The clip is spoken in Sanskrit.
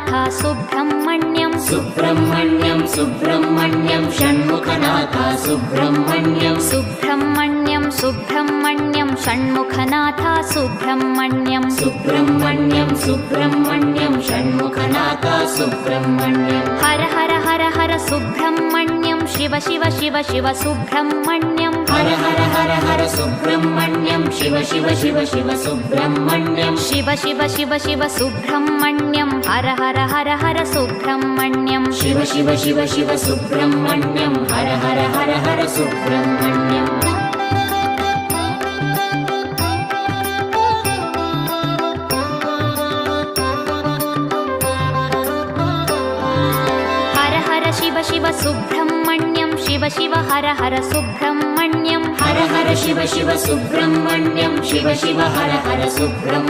षण्मुखनाथ सुब्रह्मण्यं सुब्रह्मण्यं सुब्रह्मण्यं षण्मुखनाथ सुब्रह्मण्यं सुब्रह्मण्यं सुब्रह्मण्यं षण्मुखनाथ सुब्रह्मण्यं सुब्रह्मण्यं सुब्रह्मण्यं षण्मुखनाथ सुब्रह्मण्यं हर हर हर हर सुब्रह्मण्यं शिव शिव शिव शिव सुब्रह्मण्यं हर हर हर हर सुब्रह्मण्यं शिव शिव शिव शिव सुब्रह्मण्यं शिव शिव शिव शिव सुब्रह्मण्यं हर हर हर हर सुब्रह्मण्यं शिव शिव शिव शिव सुब्रह्मण्यं हर हर हर हर सुब्रह्मण्यं हर हर शिव शिव सुब्रह्मण्यं शिव शिव हर हर सुब्रह्मण्यं हर हर शिव शिव सुब्रह्मण्यं शिव शिव हर हर सुब्रह्मण्यं